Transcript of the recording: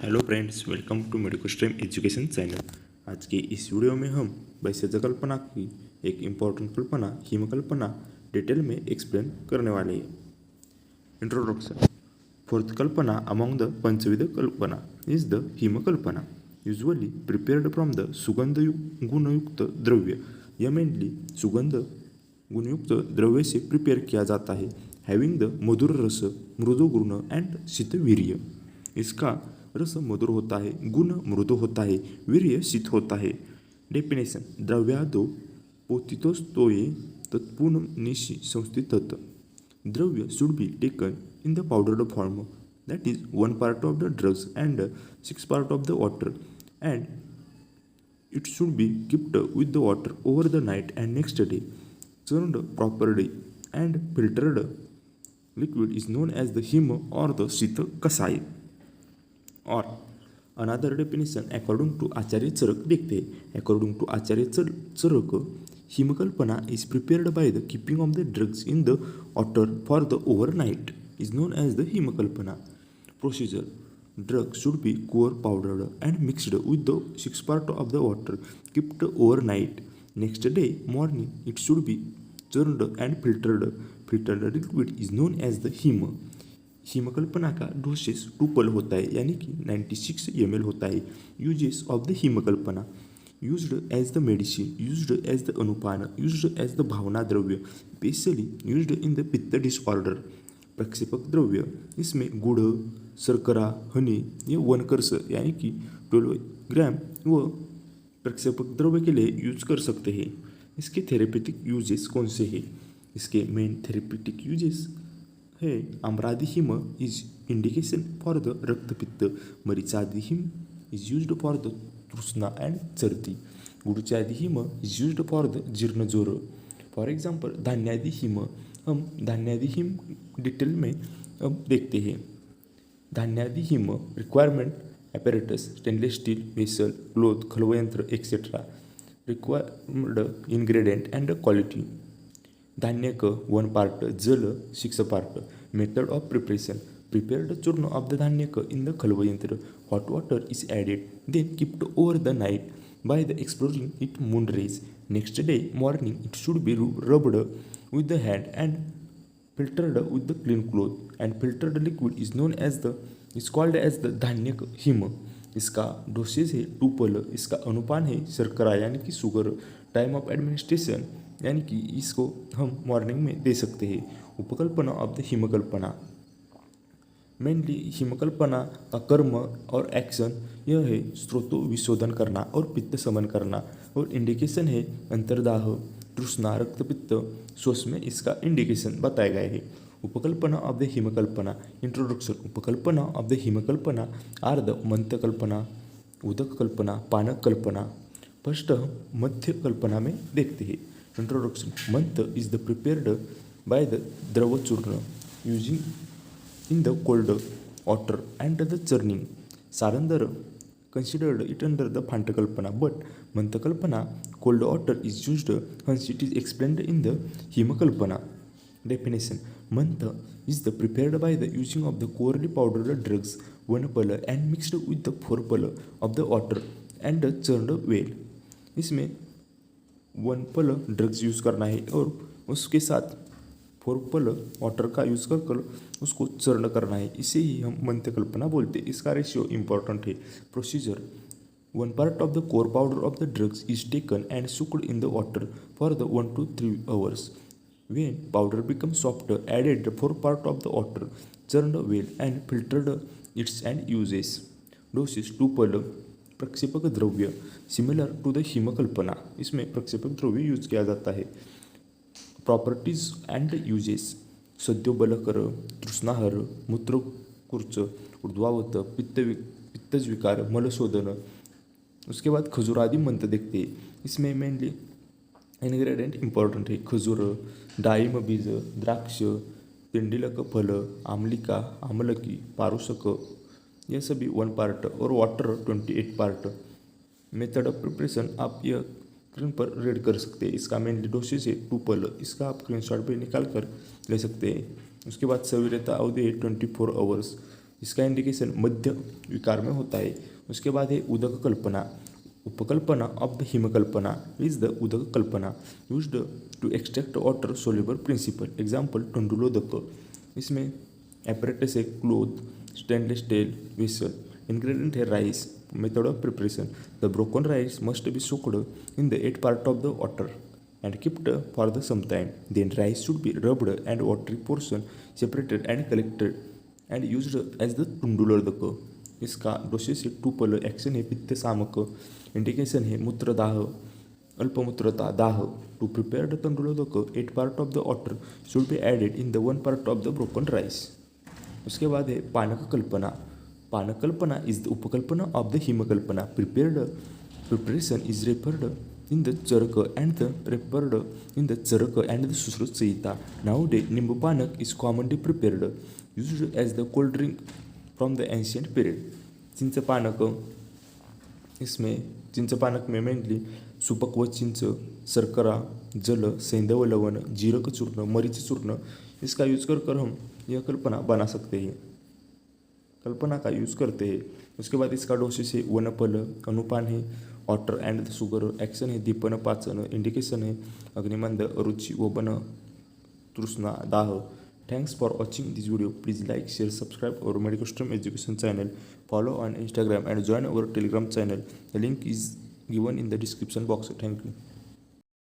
Hello friends, welcome to medico stream education channel. आज के इस video में हम वैसेज कल्पना की एक इम्पॉर्टेंट कल्पना हिमकल्पना डिटेल में एक्सप्लेन करने वाले हैं। इंट्रोडक्शन। फोर्थ कल्पना अमॉन्ग द पंचविध कल्पना इज द हिमकल्पना, यूजुअली प्रिपेयर्ड फ्रॉम द सुगंध गुणयुक्त द्रव्य। यह मेनली सुगंध गुणयुक्त द्रव्य से प्रिपेयर किया जाता है, हैविंग द मधुर रस, मृदु गुण एंड शीतवीर्य। इसका रस मधुर होता है, गुण मृदु होता है, वीर्य शीत होता है। डेफिनेशन। द्रव्यादो पोथितोस्तोये तत्पूर्ण निशि संस्थितत। द्रव्य should be taken in the powdered form, that is 1 part of the drugs and 6 part of the water, and it should be kept with the water over the night and next day, churned properly and filtered. Liquid is known as the him or the shita kasai. Or another definition according to Acharya Charak देखते हैं। According to Acharya Charak, हिमकल्पना is prepared by the keeping of the drugs in the water for the overnight is known as the हिमकल्पना. Procedure. Drugs should be core powdered and mixed with the 6 part of the water kept overnight. Next day morning it should be churned and filtered. Filtered liquid is known as the him. हिमकल्पना का doses 2 पल होता है, यानी कि 96 ml होता है। Uses of the हिमकल्पना। Used as the medicine, used as the अनुपान, यूज्ड एज द भावना द्रव्य, स्पेशली यूज्ड इन द पित्त डिसऑर्डर। प्रक्षेपक द्रव्य, इसमें गुड़, शर्करा, हनी, ये 1 कर्स यानी कि 12 ग्राम वो प्रक्षेपक द्रव्य के लिए यूज कर सकते हैं। इसके थेरेपेटिक यूजेस कौन से हैं? इसके मेन थेरेपेटिक यूजेस है आम्रादि हिम इज इंडिकेशन फॉर द रक्तपित्त, मरीचादि हिम इज यूज्ड फॉर द तृष्णा एंड सर्दी, गुड़चादि हिम इज यूज्ड फॉर द जीर्ण जोर। फॉर एग्जाम्पल धान्यादि हिम, हम धान्यादि हिम डिटेल में अब देखते हैं। धान्यादि हिम requirement apparatus, stainless steel vessel, cloth, खलवयंत्र etcetera, required ingredient and quality. धान्य क 1 part, जल 6 part. Method of preparation. Prepare the churn of the धान्य क in the खलवयंत्र. Hot water is added, then kept over the night by the exposing it moon rays. Next day morning it should be rubbed with the hand and filtered with the clean cloth, and filtered liquid is called as the धान्य क हिम। इसका dosage है 2 पल। इसका अनुपान है शर्करा यानी कि शुगर। टाइम ऑफ एडमिनिस्ट्रेशन यानी कि इसको हम मॉर्निंग में दे सकते हैं। उपकल्पना ऑफ द हिमकल्पना। मेनली हिमकल्पना का कर्म और एक्शन यह है स्रोतों विशोधन करना और पित्त समन करना, और इंडिकेशन है अंतर्दाह, तृष्णा, रक्तपित्त। श्वास में इसका इंडिकेशन बताए गए हैं। उपकल्पना ऑफ द हिमकल्पना। इंट्रोडक्शन। उपकल्पना ऑफ द हिमकल्पना आर द मंथ कल्पना, उदक कल्पना, पानक कल्पना। फर्स्ट हम मध्य कल्पना में देखते हैं। इंट्रोडक्शन। मंथ is the prepared by the द्रव चूर्ण using in the cold water and the churning. सारंदर considered it under the Phantakalpana, but Mantakalpana, cold water is used, hence it is explained in the Himakalpana. Definition. Mantha is the prepared by the using of the coarely powdered drugs 1 pala and mixed with the 4 pala of the water and churned well. इसमें 1 पल drugs use करना है और उसके साथ 4 पल water का use कर उसको चर्ण करना है। इसे ही हम मंत्र कल्पना बोलते हैं। इसका रेशियो इंपॉर्टेंट है। Procedure. 1 part of the core powder of the drugs is taken and soaked in the water for the 1 to 3 hours. When powder becomes softer, added the 4 part of the water, churned well and filtered its and uses. Doses 2 पल। प्रक्षेपक द्रव्य similar to the हिमकल्पना, इसमें प्रक्षेपक द्रव्य use किया जाता है। Properties and uses. सद्योबलकर, तृष्णाहर, मूत्रकूर्च, ऊर्ध्वावत, पित्तजविकार, मलशोधन। उसके बाद खजूर आदि मंत्र देखते हैं। इसमें मेनली इन्ग्रेडिएंट इंपॉर्टेंट है। खजूर, डाळिंब बीज, द्राक्ष, पिंडिलक फल, आमलिका, आमलकी, पारुशक, यह सभी 1 part और water 28 part। Method of preparation आप यह स्क्रीन पर रीड कर सकते हैं। इसका मेनली डोसेज है 2 पल। इसका आप स्क्रीनशॉट भी निकाल कर ले सकते हैं। उसके बाद सविरता अवधि है 24 आवर्स। इसका इंडिकेशन मध्य विकार में होता है। उसके बाद है उदक कल्पना। उपकल्पना ऑफ द हिमकल्पना इज द उदक कल्पना used to extract water soluble principle. Example टंडुलोदक। इसमें apparatus है cloth, stainless steel vessel, ingredient है rice, method of preparation the broken rice must be soaked in the 8 part of the water and kept for the some time. Then rice should be rubbed and watery portion separated and collected and used as the टुंडुलोदक। इसका doses है tuple. Action है पित्त सामक। Indication है मूत्रदाह, अल्पमूत्रता, दाह। To prepare the तंडुलोदक 8 part of the water should be added in the 1 part of the broken rice। उसके बाद है पानक कल्पना। पानक कल्पना इज द उपकल्पना ऑफ द हिमकल्पना। Preparation is referred in the Charaka and the referred in the Charaka and the Sushruta Samhita. Now day नींबू पानक is commonly prepared used as the cold drink from the ancient period. चिंच पानक। इसमें चिंच पानक में मेनली सुपक व चिंच, शर्करा, जल, सैंधव लवण, जीरक चूर्ण, मरीच चूर्ण इसका यूज कर हम यह कल्पना बना सकते हैं, कल्पना का यूज़ करते हैं। उसके बाद इसका डोसेस है वनपल। अनुपान है water and the sugar. Action है दीपन पाचन। इंडिकेशन है अग्निमंद, रुचि व बन, तृष्णा, दाह। Thanks for watching this video. Please like, share, subscribe our Medicostream education channel. Follow on Instagram and join our Telegram channel. The link is given in the description box. Thank you.